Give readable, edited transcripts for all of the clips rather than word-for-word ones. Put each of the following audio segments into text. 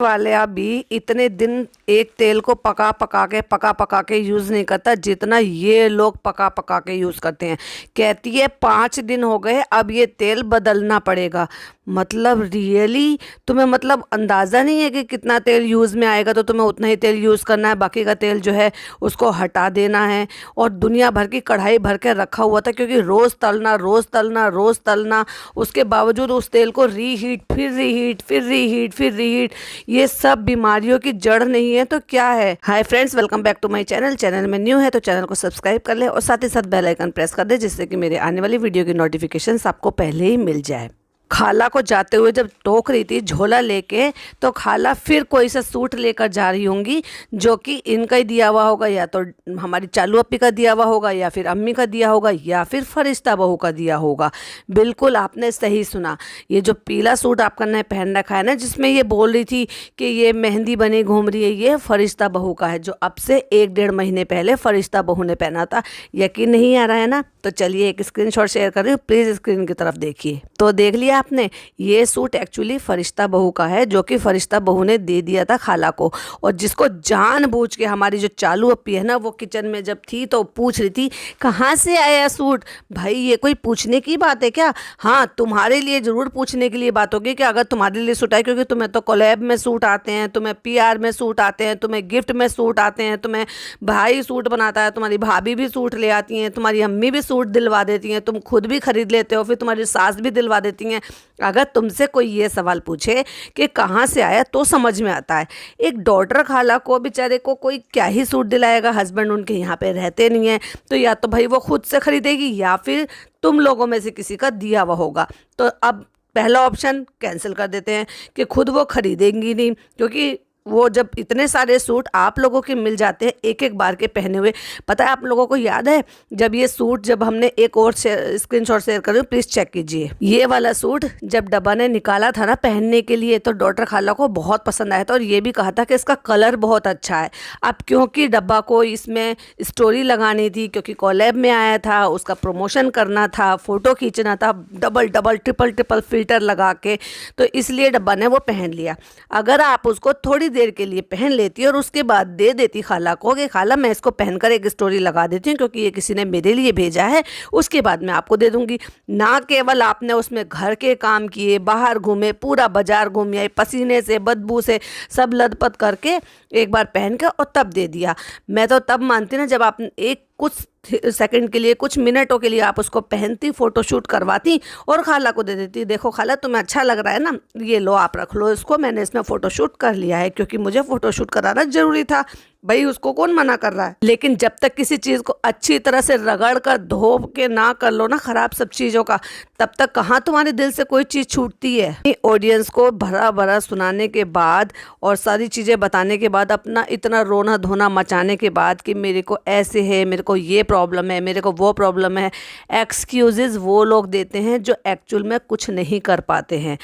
वाले अभी इतने दिन एक तेल को पका पका के यूज़ नहीं करता जितना ये लोग पका पका के यूज़ करते हैं। कहती है 5 दिन हो गए, अब ये तेल बदलना पड़ेगा। मतलब रियली तुम्हें मतलब अंदाज़ा नहीं है कि कितना तेल यूज़ में आएगा, तो तुम्हें उतना ही तेल यूज़ करना है, बाकी का तेल जो है उसको हटा देना है। और दुनिया भर की कढ़ाई भर के रखा हुआ था, क्योंकि रोज़ तलना रोज़ तलना रोज़ तलना, उसके बावजूद उस तेल को रीहीट फिर रीहीट फिर रीहीट फिर रीहीट, ये सब बीमारियों की जड़ नहीं है तो क्या है। Hi friends, welcome back to my channel. Channel में न्यू है तो चैनल को सब्सक्राइब कर ले और साथ ही साथ बेल आइकन प्रेस कर दे, जिससे कि मेरे आने वाली वीडियो की नोटिफिकेशन आपको पहले ही मिल जाए। खाला को जाते हुए जब टोक रही थी झोला लेके, तो खाला फिर कोई सा सूट लेकर जा रही होंगी जो कि इनका ही दिया हुआ होगा, या तो हमारी चालू अप्पी का दिया हुआ होगा, या फिर अम्मी का दिया होगा, या फिर फरिश्ता बहू का दिया होगा। बिल्कुल आपने सही सुना। ये जो पीला सूट आपका ने पहन रखा है ना, जिसमें ये बोल रही थी कि ये मेहंदी बनी घूम रही है, ये फरिश्ता बहू का है, जो अब से 1-1.5 महीने पहले फरिश्ता बहू ने पहना था। यकीन नहीं आ रहा है ना? तो चलिए एक स्क्रीनशॉट शेयर कर रही हूँ, प्लीज़ स्क्रीन की तरफ देखिए। तो देख लिया आपने, ये सूट एक्चुअली फरिश्ता बहू का है, जो कि फरिश्ता बहू ने दे दिया था खाला को। और जिसको जानबूझ के हमारी जो चालू अप्पी है ना, वो किचन में जब थी तो पूछ रही थी कहाँ से आया सूट। भाई ये कोई पूछने की बात है क्या? हाँ, तुम्हारे लिए ज़रूर पूछने के लिए बात होगी कि अगर तुम्हारे लिए सूट आए, क्योंकि तुम्हें तो कोलैब में सूट आते हैं, तुम्हें PR में सूट आते हैं, तुम्हें गिफ्ट में सूट आते हैं, तुम्हें भाई सूट बनाता है, तुम्हारी भाभी भी सूट ले आती हैं, तुम्हारी अम्मी भी सूट दिलवा देती हैं, तुम खुद भी खरीद लेते हो, फिर तुम्हारी सास भी दिलवा देती हैं। अगर तुमसे कोई ये सवाल पूछे कि कहाँ से आया, तो समझ में आता है। एक डॉटर खाला को बेचारे को कोई क्या ही सूट दिलाएगा, हस्बैंड उनके यहाँ पे रहते नहीं हैं, तो या तो भाई वो खुद से खरीदेगी या फिर तुम लोगों में से किसी का दिया हुआ होगा। तो अब पहला ऑप्शन कैंसिल कर देते हैं कि खुद वो खरीदेंगी नहीं, क्योंकि वो जब इतने सारे सूट आप लोगों के मिल जाते हैं एक एक बार के पहने हुए। पता है आप लोगों को याद है जब ये सूट, जब हमने एक और स्क्रीनशॉट शेयर कर रही हूँ, प्लीज़ चेक कीजिए। ये वाला सूट जब डब्बा ने निकाला था ना पहनने के लिए, तो डॉटर खाला को बहुत पसंद आया था, और ये भी कहा था कि इसका कलर बहुत अच्छा है। अब क्योंकि डब्बा को इसमें स्टोरी लगानी थी, क्योंकि कोलैब में आया था, उसका प्रमोशन करना था, फ़ोटो खींचना था, double double triple triple filter लगा के, तो इसलिए डब्बा ने वो पहन लिया। अगर आप उसको थोड़ी देर के लिए पहन लेती और उसके बाद दे देती खाला को कि खाला मैं इसको पहनकर एक स्टोरी लगा देती हूँ, क्योंकि ये किसी ने मेरे लिए भेजा है, उसके बाद मैं आपको दे दूंगी। ना केवल आपने उसमें घर के काम किए, बाहर घूमे, पूरा बाजार घूम आए, पसीने से बदबू से सब लथपथ करके एक बार पहन के और तब दे दिया। मैं तो तब मानती ना जब आप एक कुछ सेकंड के लिए, कुछ मिनटों के लिए आप उसको पहनती, फ़ोटोशूट करवाती और खाला को दे देती। देखो खाला तुम्हें अच्छा लग रहा है ना, ये लो आप रख लो इसको, मैंने इसमें फ़ोटोशूट कर लिया है, क्योंकि मुझे फ़ोटोशूट कराना ज़रूरी था। भाई उसको कौन मना कर रहा है? लेकिन जब तक किसी चीज़ को अच्छी तरह से रगड़ कर धो के ना कर लो ना ख़राब सब चीज़ों का, तब तक कहाँ तुम्हारे दिल से कोई चीज़ छूटती है। ऑडियंस को भरा भरा सुनाने के बाद और सारी चीज़ें बताने के बाद, अपना इतना रोना धोना मचाने के बाद कि मेरे को ऐसे है, मेरे को ये प्रॉब्लम है, मेरे को वो प्रॉब्लम है, एक्सक्यूजेज़ वो लोग देते हैं जो एक्चुअल में कुछ नहीं कर पाते हैं।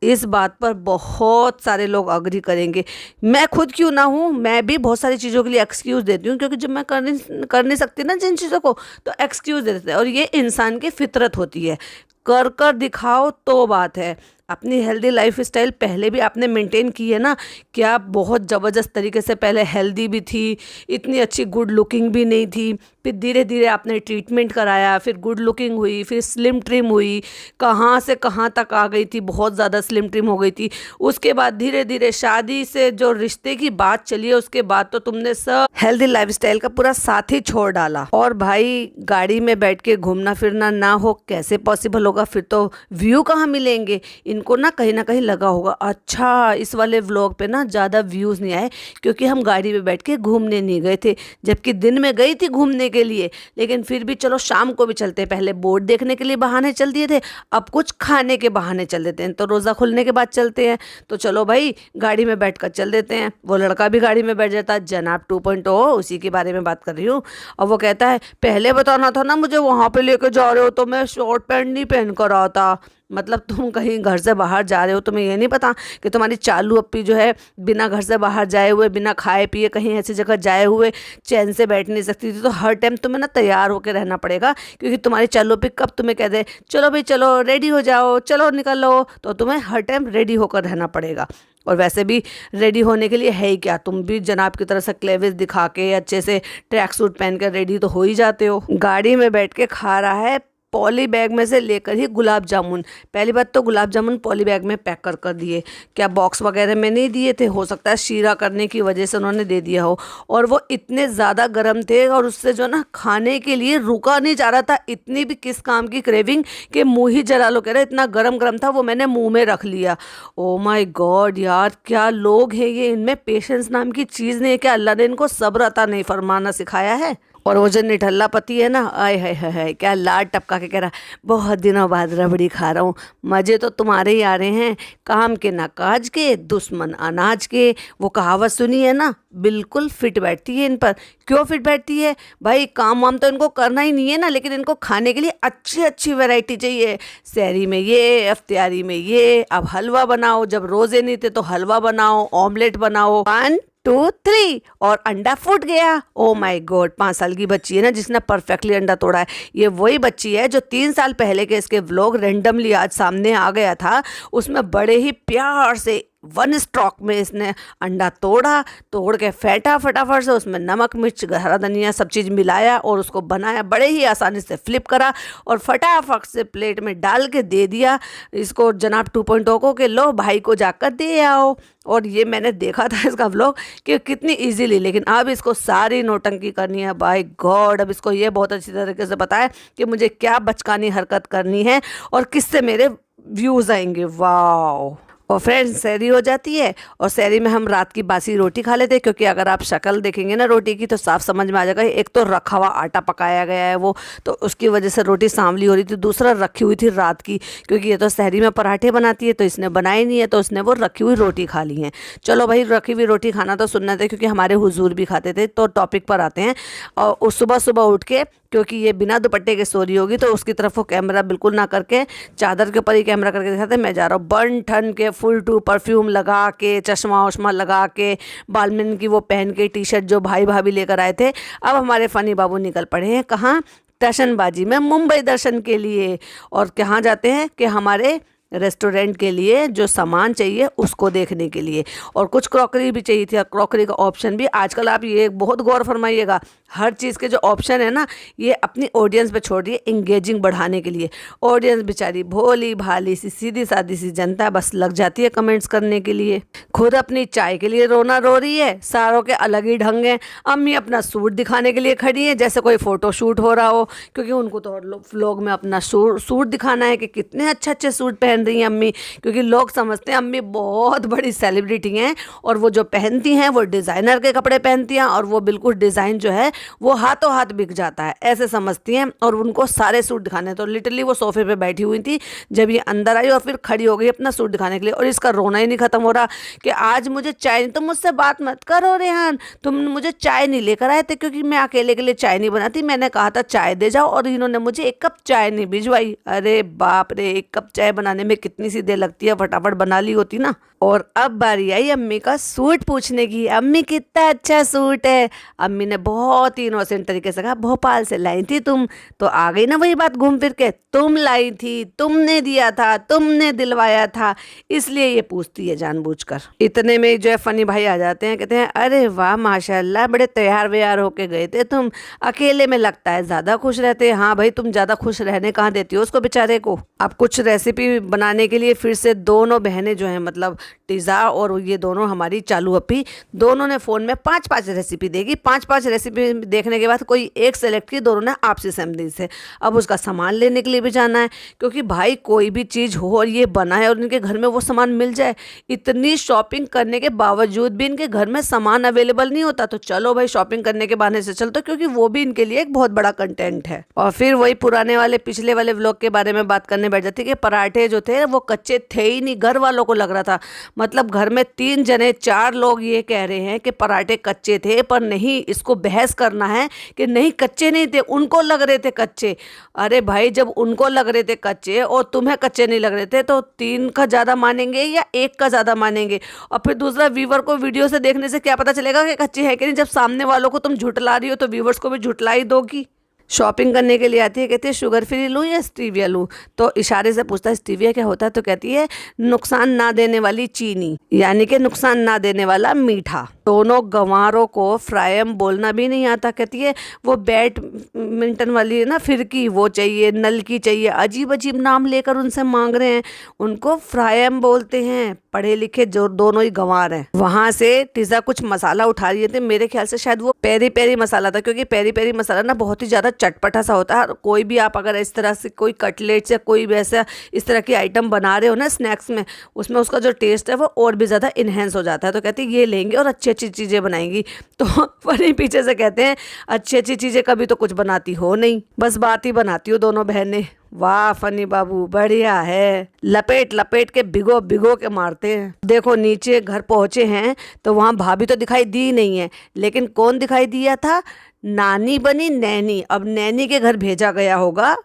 इस बात पर बहुत सारे लोग अग्री करेंगे। मैं खुद क्यों ना हूँ, मैं भी बहुत सारी चीज़ों के लिए एक्सक्यूज़ देती हूँ, क्योंकि जब मैं कर नहीं सकती ना जिन चीज़ों को, तो एक्सक्यूज़ दे देते हैं। और ये इंसान की फितरत होती है, कर कर दिखाओ तो बात है। अपनी हेल्दी लाइफ स्टाइल पहले भी आपने मेंटेन की है ना, क्या बहुत ज़बरदस्त तरीके से पहले हेल्दी भी थी, इतनी अच्छी गुड लुकिंग भी नहीं थी, फिर धीरे धीरे आपने ट्रीटमेंट कराया, फिर गुड लुकिंग हुई, फिर स्लिम ट्रिम हुई, कहाँ से कहाँ तक आ गई थी, बहुत ज़्यादा स्लिम ट्रिम हो गई थी। उसके बाद धीरे धीरे शादी से जो रिश्ते की बात चली है, उसके बाद तो तुमने सब हेल्दी लाइफ स्टाइल का पूरा साथ ही छोड़ डाला। और भाई गाड़ी में बैठ के घूमना फिरना ना हो, कैसे पॉसिबल होगा? फिर तो व्यू कहाँ मिलेंगे? इनको ना कहीं लगा होगा अच्छा इस वाले व्लॉग पे ना ज़्यादा व्यूज़ नहीं आए, क्योंकि हम गाड़ी में बैठ के घूमने नहीं गए थे, जबकि दिन में गई थी घूमने के लिए। लेकिन फिर भी चलो शाम को भी चलते, पहले बोर्ड देखने के लिए बहाने चल दिए थे, अब कुछ खाने के बहाने चल देते हैं, तो रोज़ा खुलने के बाद चलते हैं, तो चलो भाई गाड़ी में बैठ कर चल देते हैं। वो लड़का भी गाड़ी में बैठ जाता है, जनाब 2.0 उसी के बारे में बात कर रही हूँ। और वो कहता है पहले बताना था ना मुझे, वहाँ पे लेके जा रहे हो तो मैं शॉर्ट पैंट नहीं पहन कर आता। मतलब तुम कहीं घर से बाहर जा रहे हो, तुम्हें ये नहीं पता कि तुम्हारी चालू अप्पी जो है बिना घर से बाहर जाए हुए, बिना खाए पिए कहीं ऐसी जगह जाए हुए चैन से बैठ नहीं सकती थी। तो हर टाइम तुम्हें ना तैयार होकर रहना पड़ेगा, क्योंकि तुम्हारी चालू अप्पी कब तुम्हें कह दे चलो भाई चलो रेडी हो जाओ, चलो निकलो, तो तुम्हें हर टाइम रेडी होकर रहना पड़ेगा। और वैसे भी रेडी होने के लिए है ही क्या, तुम भी जनाब की तरह से क्लेविस दिखा के अच्छे से ट्रैक सूट पहन कर रेडी तो हो ही जाते हो। गाड़ी में बैठ के खा रहा है पॉली बैग में से लेकर ही गुलाब जामुन। पहली बात तो गुलाब जामुन पॉली बैग में पैक कर दिए, क्या बॉक्स वगैरह में नहीं दिए थे, हो सकता है शीरा करने की वजह से उन्होंने दे दिया हो। और वो इतने ज़्यादा गर्म थे और उससे जो ना खाने के लिए रुका नहीं जा रहा था। इतनी भी किस काम की क्रेविंग कि मुँह ही जला लो, कह रहे इतना गरम गरम था वो मैंने मुँह में रख लिया। ओ माय गॉड यार, क्या लोग हैं ये, इनमें पेशेंस नाम की चीज़ नहीं है क्या? अल्लाह ने इनको सब्र अता नहीं फरमाना सिखाया है? और वो जो निठल्ला पति है ना, आय है क्या लाड टपका के कह रहा बहुत दिनों बाद रबड़ी खा रहा हूँ। मज़े तो तुम्हारे ही आ रहे हैं, काम के ना काज के, दुश्मन अनाज के। वो कहावत सुनी है ना, बिल्कुल फिट बैठती है इन पर। क्यों फिट बैठती है भाई? काम वाम तो इनको करना ही नहीं है ना, लेकिन इनको खाने के लिए अच्छी अच्छी वैरायटी चाहिए। सहरी में ये, अफ्तारी में ये, अब हलवा बनाओ, जब रोज़े नहीं थे तो हलवा बनाओ, ऑमलेट बनाओ, 1 2 3 और अंडा फूट गया। ओ माय गॉड, 5 साल की बच्ची है ना जिसने परफेक्टली अंडा तोड़ा है। ये वही बच्ची है जो 3 साल पहले के इसके व्लॉग रैंडमली आज सामने आ गया था, उसमें बड़े ही प्यार से 1 स्ट्रोक में इसने अंडा तोड़ के फेंटा फटाफट से, उसमें नमक मिर्च हरा धनिया सब चीज़ मिलाया और उसको बनाया, बड़े ही आसानी से फ्लिप करा और फटाफट से प्लेट में डाल के दे दिया इसको जनाब 2.0 को कि लो भाई को जाकर दे आओ। और ये मैंने देखा था इसका व्लॉग कि कितनी इजीली, लेकिन अब इसको सारी नौटंकी करनी है। बाय गॉड, अब इसको ये बहुत अच्छी तरीके से पता है कि मुझे क्या बचकानी हरकत करनी है और किससे मेरे व्यूज़ आएंगे। वाह। और फ्रेंड्स, सहरी हो जाती है और सहरी में हम रात की बासी रोटी खा लेते हैं, क्योंकि अगर आप शक्ल देखेंगे ना रोटी की तो साफ समझ में आ जाएगा। एक तो रखा हुआ आटा पकाया गया है वो, तो उसकी वजह से रोटी सांवली हो रही थी। दूसरा रखी हुई थी रात की, क्योंकि ये तो सहरी में पराठे बनाती है तो इसने बनाई नहीं है, तो उसने वो रखी हुई रोटी खा ली है। चलो भाई, रखी हुई रोटी खाना तो सुन्नत है, क्योंकि हमारे हुजूर भी खाते थे। तो टॉपिक पर आते हैं। और सुबह सुबह उठ के, क्योंकि ये बिना दुपट्टे के सो रही होगी तो उसकी तरफ वो कैमरा बिल्कुल ना करके चादर के ऊपर ही कैमरा करके दिखाते मैं जा रहा हूँ बन ठन के, फुल टू परफ्यूम लगा के, चश्मा वश्मा लगा के, बालमिन की वो पहन के टी शर्ट जो भाई भाभी लेकर आए थे। अब हमारे फ़नी बाबू निकल पड़े हैं कहाँ? टशनबाजी में, मुंबई दर्शन के लिए। और कहाँ जाते हैं कि हमारे रेस्टोरेंट के लिए जो सामान चाहिए उसको देखने के लिए, और कुछ क्रॉकरी भी चाहिए थी। क्रॉकरी का ऑप्शन भी आजकल, आप ये बहुत गौर फरमाइएगा, हर चीज़ के जो ऑप्शन है ना, ये अपनी ऑडियंस पे छोड़ दिए इंगेजिंग बढ़ाने के लिए। ऑडियंस बेचारी भोली भाली सी सीधी सादी सी जनता बस लग जाती है कमेंट्स करने के लिए। खुद अपनी चाय के लिए रोना रो रही है, सारों के अलग ही ढंग हैं। अम्मी अपना सूट दिखाने के लिए खड़ी है जैसे कोई फ़ोटो शूट हो रहा हो, क्योंकि उनको तो व्लॉग में अपना सूट दिखाना है कि कितने अच्छे अच्छे सूट पहन रही हैं अम्मी, क्योंकि लोग समझते हैं अम्मी बहुत बड़ी सेलिब्रिटी हैं और वो जो पहनती हैं वो डिज़ाइनर के कपड़े पहनती हैं और वो बिल्कुल डिज़ाइन जो है वो हाथों हाथ बिक जाता है, ऐसे समझती हैं। और उनको सारे सूट दिखाने, तो लिटरली वो सोफे पे बैठी हुई थी जब ये अंदर आई और फिर खड़ी हो गई अपना सूट दिखाने के लिए। और इसका रोना ही नहीं ख़त्म हो रहा कि आज मुझे चाय, तुम मुझसे बात मत करो रेहान, तुम मुझे चाय नहीं लेकर आए थे क्योंकि मैं अकेले के लिए चाय नहीं बनाती, मैंने कहा था चाय दे जाओ और इन्होंने मुझे 1 कप चाय नहीं भिजवाई। अरे बाप रे, 1 कप चाय बनाने में कितनी सी देर लगती है, फटाफट बना ली होती ना। और अब बारी आई अम्मी का सूट पूछने की। अम्मी कितना अच्छा सूट है। अम्मी ने बहुत ही इनोसेंट तरीके से कहा भोपाल से लाई थी तुम, तो आ गई ना वही बात घूम फिर के, तुम लाई थी, तुमने दिया था, तुमने दिलवाया था, इसलिए ये पूछती है जानबूझकर। इतने में जो है फनी भाई आ जाते हैं, कहते हैं अरे वाह माशाल्लाह, बड़े तैयार व्यार होके गए थे तुम, अकेले में लगता है ज़्यादा खुश रहते। हाँ भाई, तुम ज़्यादा खुश रहने कहाँ देती हो उसको बेचारे को। अब कुछ रेसिपी बनाने के लिए फिर से दोनों बहनें जो हैं, मतलब टीज़ा और ये दोनों हमारी चालू अपी, दोनों ने फ़ोन में 5-5 रेसिपी देगी। 5-5 रेसिपी देखने के बाद कोई एक सेलेक्ट की, दोनों ने आपसी सहमति से। अब उसका सामान लेने के लिए भी जाना है, क्योंकि भाई कोई भी चीज़ हो और ये बना है और इनके घर में वो सामान मिल जाए, इतनी शॉपिंग करने के बावजूद भी इनके घर में सामान अवेलेबल नहीं होता, तो चलो भाई शॉपिंग करने के बहाने से चलते, क्योंकि वो भी इनके लिए एक बहुत बड़ा कंटेंट है। और फिर वही पुराने वाले पिछले वाले व्लॉग के बारे में बात करने बैठ जाती कि पराठे जो थे वो कच्चे थे ही नहीं, घर वालों को लग रहा था। मतलब घर में 3 जने 4 लोग ये कह रहे हैं कि पराठे कच्चे थे, पर नहीं, इसको बहस करना है कि नहीं कच्चे नहीं थे, उनको लग रहे थे कच्चे। अरे भाई, जब उनको लग रहे थे कच्चे और तुम्हें कच्चे नहीं लग रहे थे, तो 3 का ज़्यादा मानेंगे या 1 का ज़्यादा मानेंगे? और फिर दूसरा, व्यूवर को वीडियो से देखने से क्या पता चलेगा कि कच्चे है कि नहीं? जब सामने वालों को तुम झुटला रही हो तो व्यूवर्स को भी झुटला ही दोगी। शॉपिंग करने के लिए आती है, कहती है शुगर फ्री लूँ या स्टीविया लूँ। तो इशारे से पूछता है स्टीविया क्या होता है, तो कहती है नुकसान ना देने वाली चीनी, यानी कि नुकसान ना देने वाला मीठा। दोनों गंवारों को फ्रायम बोलना भी नहीं आता। कहती है वो बैडमिंटन वाली है ना फिरकी, वो चाहिए, नल की चाहिए, अजीब अजीब नाम लेकर उनसे मांग रहे हैं। उनको फ्रायम बोलते हैं। पढ़े लिखे जो दोनों ही गंवार हैं। वहां से टीजा कुछ मसाला उठा रही थी, मेरे ख्याल से शायद वो पेरी पेरी मसाला था, क्योंकि पेरी पेरी मसाला ना बहुत ही ज्यादा चटपटा सा होता है। कोई भी आप अगर इस तरह से कोई कटलेट या कोई वैसा इस तरह की आइटम बना रहे हो ना स्नैक्स में, उसमें उसका जो टेस्ट है वो और भी ज्यादा इनहेंस हो जाता है। तो कहती है ये लेंगे और अच्छी अच्छी चीजें बनाएंगी। तो फनी पीछे से कहते हैं अच्छी अच्छी चीजें कभी तो कुछ बनाती हो नहीं, बस बात ही बनाती हो दोनों बहनें। वाह फनी बाबू बढ़िया है, लपेट लपेट के भिगो भिगो के मारते हैं। देखो नीचे घर पहुंचे हैं तो वहां भाभी तो दिखाई दी नहीं है, लेकिन कौन दिखाई दिया था, नानी बनी नैनी। अब नैनी के घर भेजा गया होगा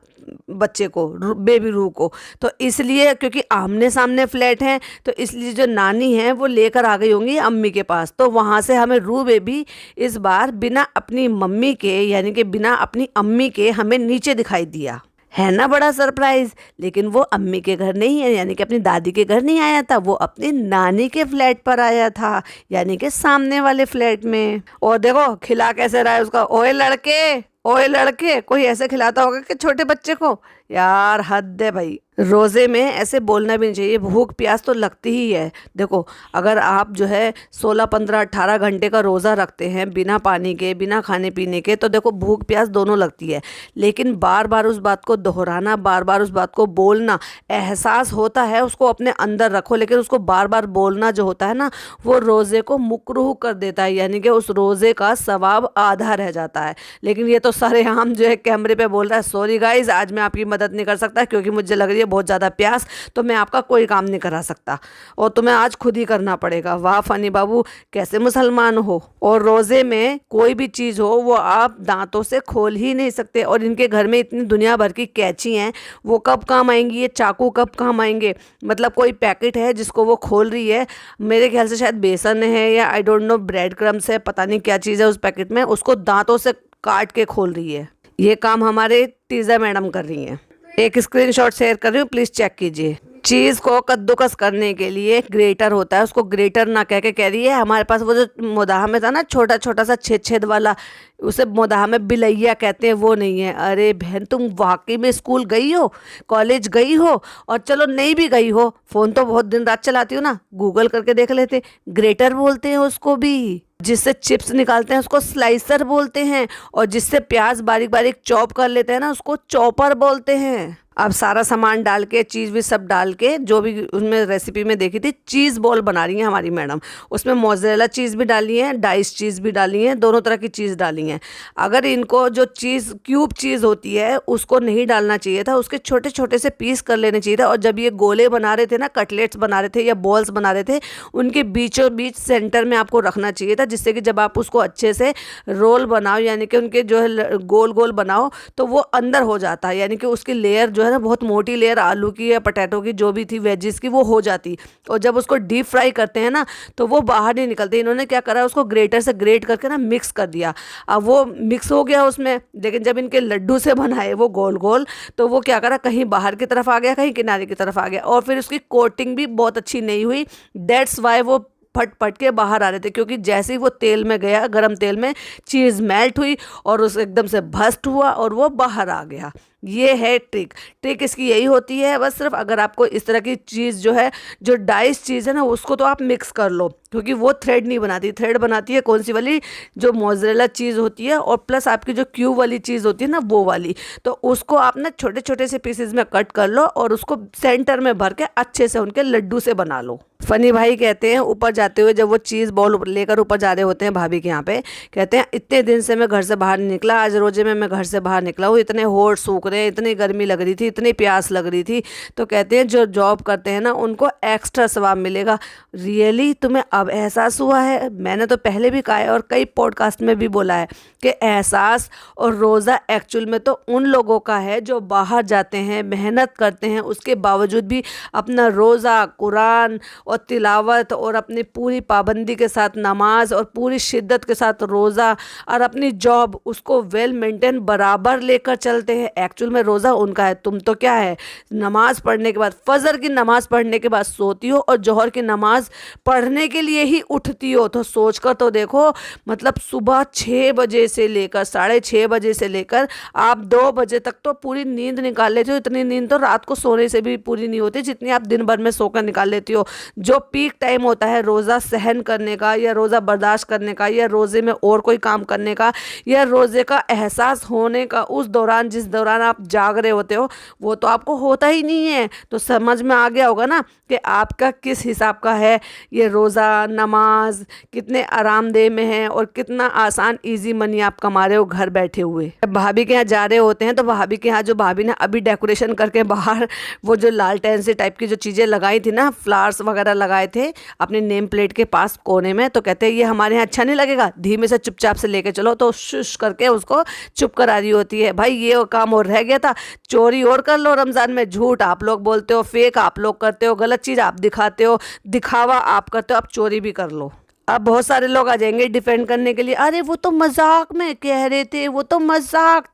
बच्चे को, बेबी रू को। तो इसलिए क्योंकि आमने सामने फ्लैट हैं, तो इसलिए जो नानी है वो लेकर आ गई होंगी अम्मी के पास। तो वहाँ से हमें रू बेबी इस बार बिना अपनी मम्मी के, यानी कि बिना अपनी अम्मी के हमें नीचे दिखाई दिया। है ना बड़ा सरप्राइज। लेकिन वो अम्मी के घर नहीं है, यानी कि अपनी दादी के घर नहीं आया था, वो अपनी नानी के फ्लैट पर आया था, यानी कि सामने वाले फ्लैट में। और देखो खिला कैसे रहा है उसका, ओए लड़के, ओए लड़के। कोई ऐसे खिलाता होगा कि छोटे बच्चे को, यार हद है भाई। रोजे में ऐसे बोलना भी नहीं चाहिए, भूख प्यास तो लगती ही है। देखो अगर आप जो है 16, 15, 18 घंटे का रोज़ा रखते हैं बिना पानी के, बिना खाने पीने के, तो देखो भूख प्यास दोनों लगती है। लेकिन बार बार उस बात को दोहराना, बार बार उस बात को बोलना, एहसास होता है उसको अपने अंदर रखो, लेकिन उसको बार बार बोलना जो होता है ना, वो रोज़े को मुकरूह कर देता है, यानी कि उस रोज़े का सवाब आधा रह जाता है। लेकिन ये तो सरेआम जो है कैमरे पे बोल रहा है, सॉरी गाइज आज मैं आपकी मदद नहीं कर सकता, क्योंकि मुझे लग रही है बहुत ज़्यादा प्यास, तो मैं आपका कोई काम नहीं करा सकता और तुम्हें आज खुद ही करना पड़ेगा। वाह फनी बाबू कैसे मुसलमान हो। और रोज़े में कोई भी चीज़ हो वो आप दांतों से खोल ही नहीं सकते। और इनके घर में इतनी दुनिया भर की कैंची हैं, वो कब काम आएंगी, ये चाकू कब काम आएंगे। मतलब कोई पैकेट है जिसको वो खोल रही है, मेरे ख्याल से शायद बेसन है या I don't know bread crumbs है, पता नहीं क्या चीज़ है उस पैकेट में, उसको दांतों से काट के खोल रही है। ये काम हमारे टीजा मैडम कर रही हैं। एक स्क्रीनशॉट शेयर कर रही हूँ, प्लीज चेक कीजिए। चीज को कद्दूकस करने के लिए ग्रेटर होता है, उसको ग्रेटर ना कह के कह रही है हमारे पास वो जो मोदाह में था ना छोटा छोटा सा छेद छेद वाला, उसे मोदाह में बिलैया कहते हैं, वो नहीं है। अरे बहन तुम वाकई में स्कूल गई हो, कॉलेज गई हो, और चलो नहीं भी गई हो, फोन तो बहुत दिन रात चलाती हो ना, गूगल करके देख लेते। ग्रेटर बोलते हैं उसको भी। जिससे चिप्स निकालते हैं उसको स्लाइसर बोलते हैं, और जिससे प्याज बारीक बारीक चॉप कर लेते हैं ना उसको चॉपर बोलते हैं। अब सारा सामान डाल के, चीज़ भी सब डाल के, जो भी उसमें रेसिपी में देखी थी, चीज़ बॉल बना रही हैं हमारी मैडम। उसमें मोज़रेला चीज़ भी डाली है, डाइस चीज़ भी डाली है, दोनों तरह की चीज़ डाली हैं। अगर इनको जो चीज़ क्यूब चीज़ होती है उसको नहीं डालना चाहिए था, उसके छोटे छोटे से पीस कर लेने चाहिए था। और जब ये गोले बना रहे थे ना, कटलेट्स बना रहे थे या बॉल्स बना रहे थे, उनके बीचों बीच सेंटर में आपको रखना चाहिए था, जिससे कि जब आप उसको अच्छे से रोल बनाओ, यानी कि उनके जो है गोल गोल बनाओ, तो वो अंदर हो जाता है, यानी कि उसकी लेयर जो है ना बहुत मोटी लेयर आलू की या पटेटो की जो भी थी वेजिस की वो हो जाती। और जब उसको डीप फ्राई करते हैं ना तो वो बाहर नहीं निकलते। इन्होंने क्या करा, उसको ग्रेटर से ग्रेट करके ना मिक्स कर दिया। अब वो मिक्स हो गया उसमें, लेकिन जब इनके लड्डू से बनाए वो गोल गोल, तो वो क्या करा, कहीं बाहर की तरफ आ गया, कहीं किनारे की तरफ आ गया, और फिर उसकी कोटिंग भी बहुत अच्छी नहीं हुई। दैट्स वाई वो फट फट के बाहर आ रहे थे, क्योंकि जैसे ही वो तेल में गया, गरम तेल में, चीज़ मेल्ट हुई और उस एकदम से भस्ट हुआ और वो बाहर आ गया। ये है ट्रिक। ट्रिक इसकी यही होती है बस सिर्फ, अगर आपको इस तरह की चीज़ जो है, जो डाइस चीज़ है ना, उसको तो आप मिक्स कर लो, क्योंकि वो थ्रेड नहीं बनाती। थ्रेड बनाती है कौन सी वाली, जो मोज़रेला चीज़ होती है, और प्लस आपकी जो क्यूब वाली चीज़ होती है ना, वो वाली। तो उसको आप ना छोटे छोटे से पीसेज में कट कर लो और उसको सेंटर में भर के अच्छे से उनके लड्डू से बना लो। फनी भाई कहते हैं ऊपर जाते हुए, जब वो चीज़ बॉल लेकर ऊपर जा रहे होते हैं भाभी के यहाँ पे, कहते हैं इतने दिन से मैं घर से बाहर नहीं निकला, आज रोजे में मैं घर से बाहर निकला हूँ, इतने होठ सूख रहे हैं, इतनी गर्मी लग रही थी, इतनी प्यास लग रही थी। तो कहते हैं जो जॉब करते हैं ना उनको एक्स्ट्रा सवाब मिलेगा। रियली तुम्हें अब एहसास हुआ है? मैंने तो पहले भी कहा है और कई पॉडकास्ट में भी बोला है कि एहसास और रोज़ा एक्चुअल में तो उन लोगों का है जो बाहर जाते हैं, मेहनत करते हैं, उसके बावजूद भी अपना रोज़ा, कुरान और तिलावत और अपनी पूरी पाबंदी के साथ नमाज और पूरी शिद्दत के साथ रोज़ा और अपनी जॉब उसको वेल मेंटेन बराबर लेकर चलते हैं। एक्चुअल में रोज़ा उनका है, तुम तो क्या है, नमाज पढ़ने के बाद, फजर की नमाज पढ़ने के बाद सोती हो और जोहर की नमाज पढ़ने के लिए ही उठती हो। तो सोच कर तो देखो, मतलब सुबह 6 बजे से लेकर 6:30 बजे से लेकर आप 2 बजे तक तो पूरी नींद निकाल लेते हो। इतनी नींद तो रात को सोने से भी पूरी नहीं होती जितनी आप दिन भर में सोकर निकाल लेती हो। जो पीक टाइम होता है रोज़ा सहन करने का या रोज़ा बर्दाश्त करने का या रोज़े में और कोई काम करने का या रोज़े का एहसास होने का, उस दौरान जिस दौरान आप जाग रहे होते हो वो तो आपको होता ही नहीं है। तो समझ में आ गया होगा ना कि आपका किस हिसाब का है ये रोज़ा, नमाज कितने आरामदेह में है और कितना आसान इजी मनी आप कमा रहे हो घर बैठे हुए। भाभी के यहाँ जा रहे होते हैं तो भाभी के यहाँ जो भाभी ने अभी डेकोरेशन करके बाहर वो जो लालटेन से टाइप की जो चीज़ें लगाई थी ना, फ्लावर्स वगैरह लगाए थे अपने नेम प्लेट के पास कोने में, तो कहते हैं ये हमारे यहाँ अच्छा नहीं लगेगा, धीमे से चुपचाप से लेके चलो। तो शुश करके उसको चुप करा रही होती है। भाई ये काम और रह गया था, चोरी और कर लो रमज़ान में। झूठ आप लोग बोलते हो, फेक आप लोग करते हो, गलत चीज़ आप दिखाते हो, दिखावा आप करते हो, अब चोरी भी कर लो। अब बहुत सारे लोग आ जाएंगे डिफेंड करने के लिए, अरे वो तो मजाक में कह रहे थे, वो तो मजाक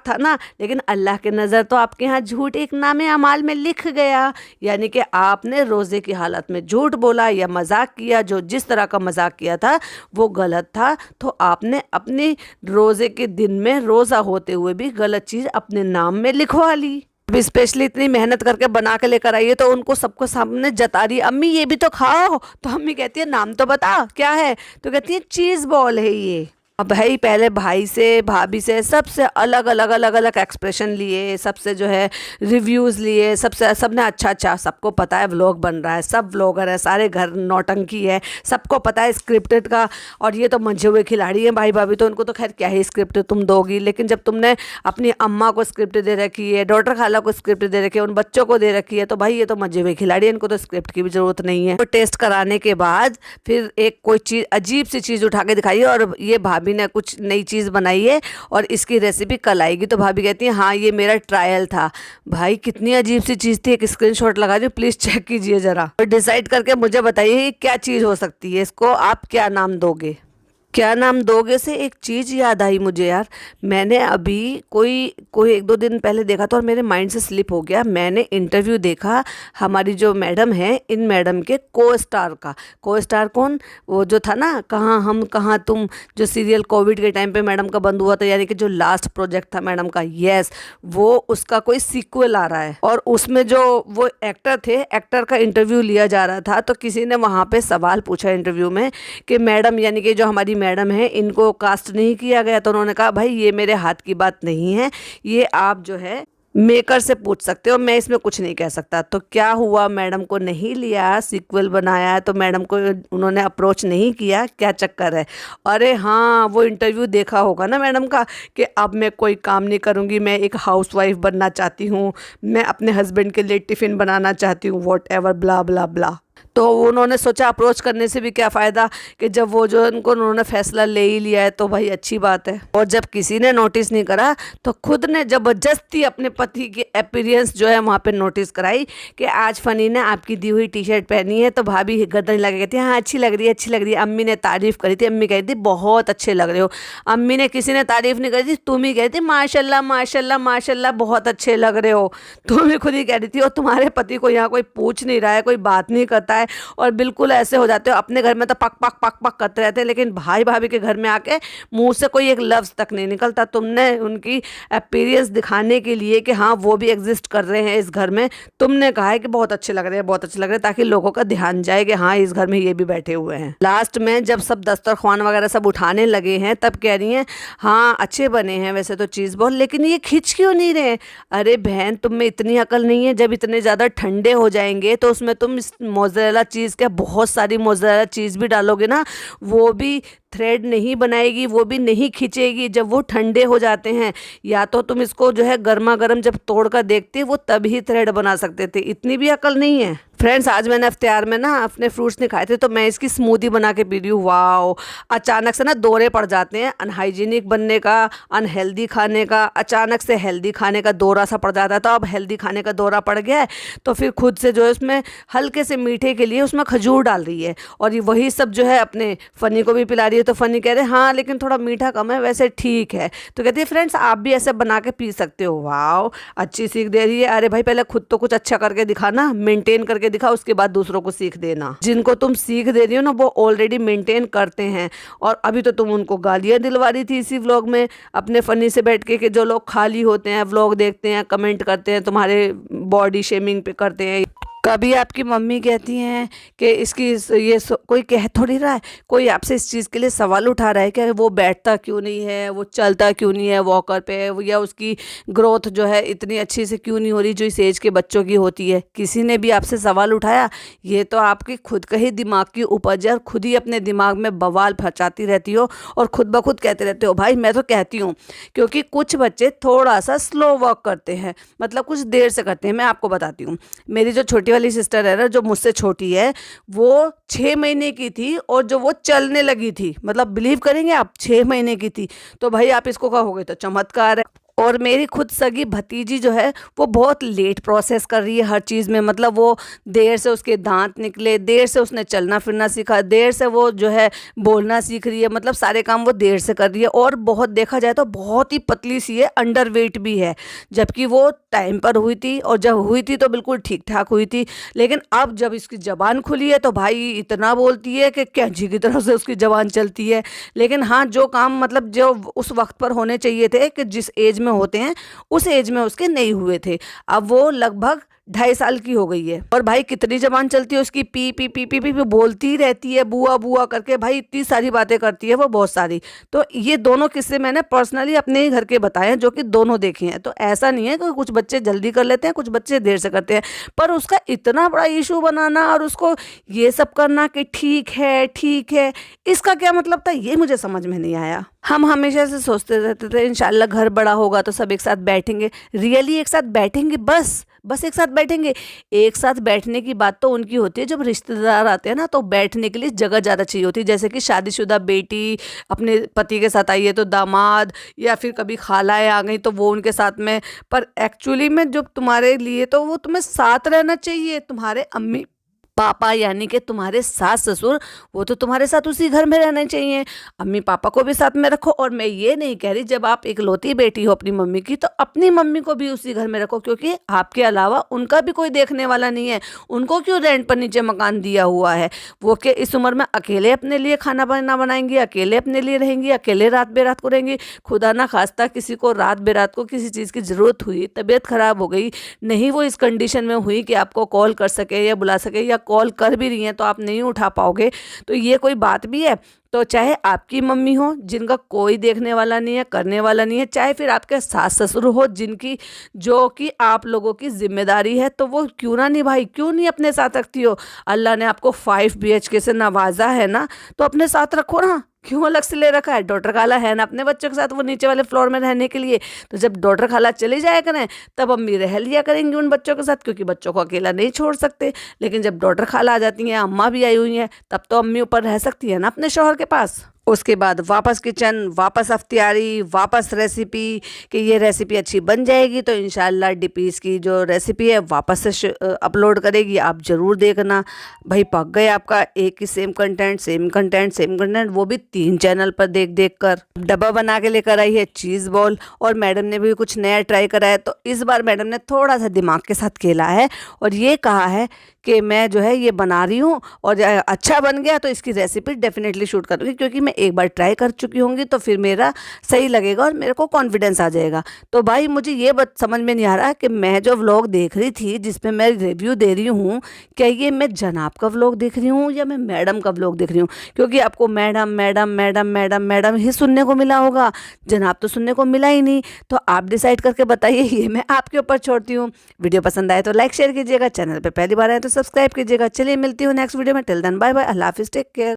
था ना। लेकिन अल्लाह के नज़र तो आपके यहाँ झूठ एक नामे अमाल में लिख गया। यानी कि आपने रोज़े की हालत में झूठ बोला या मजाक किया, जो जिस तरह का मजाक किया था वो गलत था। तो आपने अपने रोज़े के दिन में रोज़ा होते हुए भी गलत चीज़ अपने नाम में लिखवा ली। अभी स्पेशली इतनी मेहनत करके बना के लेकर आई है तो उनको सबको सामने जता रही, अम्मी ये भी तो खाओ। तो अम्मी कहती है नाम तो बता क्या है, तो कहती है चीज़ बॉल है ये। अब भाई पहले भाई से भाभी से सबसे अलग एक्सप्रेशन लिए, सबसे जो है रिव्यूज़ लिए, सबने अच्छा सबको पता है व्लॉग बन रहा है, सब व्लॉगर है, सारे घर नौटंकी है, सबको पता है स्क्रिप्टेड का। और ये तो मंझे हुए खिलाड़ी हैं भाई भाभी, तो उनको तो खैर क्या ही स्क्रिप्ट तुम दोगी। लेकिन जब तुमने अपनी अम्मा को स्क्रिप्ट दे रखी है, डॉटर खाला को स्क्रिप्ट दे रखी है, उन बच्चों को दे रखी है, तो भाई ये तो मंझे हुए खिलाड़ी है, इनको तो स्क्रिप्ट की भी ज़रूरत नहीं है। तो टेस्ट कराने के बाद फिर एक कोई चीज़ अजीब सी चीज़ उठा के दिखाई और ये भाभी ने कुछ नई चीज़ बनाई है और इसकी रेसिपी कल आएगी। तो भाभी कहती है हाँ ये मेरा ट्रायल था। भाई कितनी अजीब सी चीज़ थी, एक स्क्रीनशॉट लगा दी, प्लीज़ चेक कीजिए ज़रा और डिसाइड करके मुझे बताइए क्या चीज़ हो सकती है, इसको आप क्या नाम दोगे। क्या नाम दोगे से एक चीज़ याद आई मुझे यार, मैंने अभी कोई 1-2 दिन पहले देखा था और मेरे माइंड से स्लिप हो गया। मैंने इंटरव्यू देखा हमारी जो मैडम है, इन मैडम के को स्टार का। को स्टार कौन, वो जो था ना कहाँ हम कहाँ तुम, जो सीरियल कोविड के टाइम पे मैडम का बंद हुआ था, यानी कि जो लास्ट प्रोजेक्ट था मैडम का, यस वो उसका कोई सीक्वल आ रहा है और उसमें जो वो एक्टर थे, एक्टर का इंटरव्यू लिया जा रहा था। तो किसी ने वहाँ पर सवाल पूछा इंटरव्यू में कि मैडम यानी कि जो हमारी मैडम है इनको कास्ट नहीं किया गया। तो उन्होंने कहा भाई ये मेरे हाथ की बात नहीं है, ये आप जो है मेकर से पूछ सकते हो, मैं इसमें कुछ नहीं कह सकता। तो क्या हुआ, मैडम को नहीं लिया, सीक्वल बनाया तो मैडम को उन्होंने अप्रोच नहीं किया, क्या चक्कर है। अरे हाँ वो इंटरव्यू देखा होगा ना मैडम का कि अब मैं कोई काम नहीं करूँगी, मैं एक हाउसवाइफ बनना चाहती हूँ, मैं अपने हस्बैंड के लिए टिफ़िन बनाना चाहती हूँ, वॉट एवर ब्ला ब्ला ब्ला। तो उन्होंने सोचा अप्रोच करने से भी क्या फ़ायदा, कि जब वो जो उन्होंने फ़ैसला ले ही लिया है तो भाई अच्छी बात है। और जब किसी ने नोटिस नहीं करा तो खुद ने ज़बरदस्ती अपने पति की अपीयरेंस जो है वहाँ पे नोटिस कराई कि आज फ़नी ने आपकी दी हुई टी-शर्ट पहनी है। तो भाभी गर्दन लगा कहती है हाँ अच्छी लग रही है। अम्मी ने तारीफ़ करी थी, अम्मी कही थी बहुत अच्छे लग रहे हो। अम्मी ने किसी ने तारीफ़ नहीं करी थी, तुम ही कही थी माशाल्लाह माशाल्लाह माशाल्लाह बहुत अच्छे लग रहे हो, तुम ही खुद ही कह रही थी। और तुम्हारे पति को यहाँ कोई पूछ नहीं रहा है, कोई बात नहीं करता है और बिल्कुल ऐसे हो जाते हो। अपने घर में तो पक पक पक पक करते रहते हैं, लेकिन भाई भाभी के घर में आके मुंह से कोई एक लफ्ज़ तक नहीं निकलता। तुमने उनकी अपीयरेंस दिखाने के लिए कि हाँ वो भी एग्जिस्ट कर रहे हैं इस घर में, तुमने कहा है कि बहुत अच्छे लग रहे हैं, बहुत अच्छे लग रहे हैं, ताकि लोगों का ध्यान जाए कि हाँ इस घर में ये भी बैठे हुए हैं। लास्ट में जब सब दस्तरख्वान वगैरह सब उठाने लगे हैं तब कह रही हैं हाँ अच्छे बने हैं वैसे तो चीज़ बहुत, लेकिन ये खिंच क्यों नहीं रहे। अरे बहन तुम में इतनी अकल नहीं है, जब इतने ज़्यादा ठंडे हो जाएंगे तो उसमें तुम मोज़रेला चीज़, क्या बहुत सारी मोज़रेला चीज़ भी डालोगे ना, वो भी थ्रेड नहीं बनाएगी, वो भी नहीं खींचेगी जब वो ठंडे हो जाते हैं। या तो तुम इसको जो है गर्मा गर्म जब तोड़ कर देखते वो तभी थ्रेड बना सकते थे, इतनी भी अकल नहीं है। फ्रेंड्स आज मैंने इफ्तियार में ना अपने फ्रूट्स नहीं खाए थे, तो मैं इसकी स्मूदी बना के पी रही हूँ। वाओ, अचानक से ना दौरे पड़ जाते हैं, अनहाइजीनिक बनने का, अनहेल्दी खाने का, अचानक से हेल्दी खाने का दौरा सा पड़ जाता था। अब हेल्दी खाने का दौरा पड़ गया है, तो फिर खुद से जो है उसमें हल्के से मीठे के लिए उसमें खजूर डाल रही है, और ये वही सब जो है अपने फ़नी को भी पिला रही है। तो फ़नी कह रहे हैं हाँ लेकिन थोड़ा मीठा कम है, वैसे ठीक है। तो कहती है फ्रेंड्स आप भी ऐसे बना के पी सकते हो। वाओ, अच्छी सीख दे रही है। अरे भाई पहले खुद तो कुछ अच्छा करके दिखाना, मेंटेन करके दिखा, उसके बाद दूसरों को सीख देना। जिनको तुम सीख दे रही हो ना वो ऑलरेडी मेंटेन करते हैं, और अभी तो तुम उनको गालियां दिलवा रही थी इसी व्लॉग में अपने फनी से बैठ के, कि जो लोग खाली होते हैं व्लॉग देखते हैं, कमेंट करते हैं, तुम्हारे बॉडी शेमिंग पे करते हैं। कभी आपकी मम्मी कहती हैं कि इसकी कोई कह थोड़ी रहा है, कोई आपसे इस चीज़ के लिए सवाल उठा रहा है कि वो बैठता क्यों नहीं है, वो चलता क्यों नहीं है वॉकर पे, या उसकी ग्रोथ जो है इतनी अच्छी से क्यों नहीं हो रही जो इस एज के बच्चों की होती है। किसी ने भी आपसे सवाल उठाया? ये तो आपकी खुद का ही दिमाग की उपज है, और खुद ही अपने दिमाग में बवाल फंसाती रहती हो और खुद ब खुद कहते रहते हो। भाई मैं तो कहती हूँ, क्योंकि कुछ बच्चे थोड़ा सा स्लो वॉक करते हैं, मतलब कुछ देर से करते हैं। मैं आपको बताती हूँ, मेरी जो छोटी वाली सिस्टर है ना, जो मुझसे छोटी है, वो 6 महीने की थी और जो वो चलने लगी थी, मतलब बिलीव करेंगे आप, 6 महीने की थी। तो भाई आप इसको कहोगे तो चमत्कार है। और मेरी खुद सगी भतीजी जो है वो बहुत लेट प्रोसेस कर रही है हर चीज़ में, मतलब वो देर से उसके दांत निकले, देर से उसने चलना फिरना सीखा, देर से वो जो है बोलना सीख रही है, मतलब सारे काम वो देर से कर रही है। और बहुत देखा जाए तो बहुत ही पतली सी है, अंडर वेट भी है, जबकि वो टाइम पर हुई थी, और जब हुई थी तो बिल्कुल ठीक ठाक हुई थी। लेकिन अब जब इसकी ज़बान खुली है तो भाई इतना बोलती है कि कैंची की तरह से उसकी ज़बान चलती है। लेकिन हाँ, जो काम मतलब जो उस वक्त पर होने चाहिए थे, कि जिस एज में होते हैं उस एज में उसके नहीं हुए थे। अब वो लगभग 2.5 साल की हो गई है, और भाई कितनी जबान चलती है उसकी, P P P P P, P बोलती रहती है, बुआ बुआ करके, भाई इतनी सारी बातें करती है वो, बहुत सारी। तो ये दोनों किस्से मैंने पर्सनली अपने ही घर के बताए हैं, जो कि दोनों देखे हैं। तो ऐसा नहीं है कि कुछ बच्चे जल्दी कर लेते हैं, कुछ बच्चे देर से करते हैं, पर उसका इतना बड़ा इशू बनाना और उसको ये सब करना कि ठीक है, इसका क्या मतलब था, ये मुझे समझ में नहीं आया। हम हमेशा से सोचते रहते थे इंशाल्लाह घर बड़ा होगा तो सब एक साथ बैठेंगे। रियली एक साथ बैठेंगे? बस एक साथ बैठेंगे? एक साथ बैठने की बात तो उनकी होती है जब रिश्तेदार आते हैं ना, तो बैठने के लिए जगह ज़्यादा चाहिए होती है। जैसे कि शादीशुदा बेटी अपने पति के साथ आई है तो दामाद, या फिर कभी खालाएँ आ गई तो वो उनके साथ में। पर एक्चुअली में जो तुम्हारे लिए तो वो तुम्हें साथ रहना चाहिए, तुम्हारे अम्मी पापा यानी कि तुम्हारे सास ससुर, वो तो तुम्हारे साथ उसी घर में रहने चाहिए। अम्मी पापा को भी साथ में रखो। और मैं ये नहीं कह रही जब आप इकलौती बेटी हो अपनी मम्मी की, तो अपनी मम्मी को भी उसी घर में रखो, क्योंकि आपके अलावा उनका भी कोई देखने वाला नहीं है। उनको क्यों रेंट पर नीचे मकान दिया हुआ है? वो कि इस उम्र में अकेले अपने लिए खाना बनाएंगी, अकेले अपने लिए रहेंगी, अकेले रात बेरात को रहेंगी। खुदा ना खास्ता किसी को रात बेरात को किसी चीज़ की ज़रूरत हुई, तबीयत ख़राब हो गई, नहीं वो इस कंडीशन में हुई कि आपको कॉल कर सके या बुला सके, या कॉल कर भी रही हैं तो आप नहीं उठा पाओगे, तो ये कोई बात भी है? तो चाहे आपकी मम्मी हो जिनका कोई देखने वाला नहीं है, करने वाला नहीं है, चाहे फिर आपके सास ससुर हो जिनकी जो कि आप लोगों की जिम्मेदारी है, तो वो क्यों ना निभाई, क्यों नहीं अपने साथ रखती हो? अल्लाह ने आपको 5 BHK से नवाजा है ना, तो अपने साथ रखो ना। क्यों अलग से ले रखा है? डॉटर खाला है ना अपने बच्चों के साथ, वो नीचे वाले फ्लोर में रहने के लिए। तो जब डॉटर खाला चली जाया करें तब अम्मी रह लिया करेंगी उन बच्चों के साथ, क्योंकि बच्चों को अकेला नहीं छोड़ सकते। लेकिन जब डॉटर खाला आ जाती हैं, अम्मा भी आई हुई हैं, तब तो अम्मी ऊपर रह सकती है ना अपने शौहर के पास। उसके बाद वापस किचन, वापस अफ्तियारी, वापस रेसिपी, कि ये रेसिपी अच्छी बन जाएगी तो इंशाल्लाह डिपीज़ की जो रेसिपी है वापस से अपलोड करेगी, आप ज़रूर देखना। भाई पक गए आपका एक ही सेम कंटेंट, वो भी 3 चैनल पर देख देख कर। डब्बा बना के लेकर आई है चीज़ बॉल, और मैडम ने भी कुछ नया ट्राई करा है। तो इस बार मैडम ने थोड़ा सा दिमाग के साथ खेला है और ये कहा है कि मैं जो है ये बना रही हूँ, और अच्छा बन गया तो इसकी रेसिपी डेफिनेटली शूट करूँगी, क्योंकि मैं एक बार ट्राई कर चुकी होंगी तो फिर मेरा सही लगेगा और मेरे को कॉन्फिडेंस आ जाएगा। तो भाई मुझे ये बात समझ में नहीं आ रहा कि मैं जो व्लॉग देख रही थी जिसमें मैं रिव्यू दे रही हूँ, क्या ये मैं जनाब का व्लॉग देख रही हूँ या मैं मैडम का व्लॉग देख रही हूँ? क्योंकि आपको madam madam madam madam madam ही सुनने को मिला होगा, जनाब तो सुनने को मिला ही नहीं। तो आप डिसाइड करके बताइए, ये मैं आपके ऊपर छोड़ती हूँ। वीडियो पसंद आए तो लाइक शेयर कीजिएगा, चैनल पर पहली बार आए तो सब्सक्राइब कीजिएगा। चलिए मिलती हूँ नेक्स्ट वीडियो में। टिल देन बाय बाय, अल्लाह हाफिज़, टेक केयर।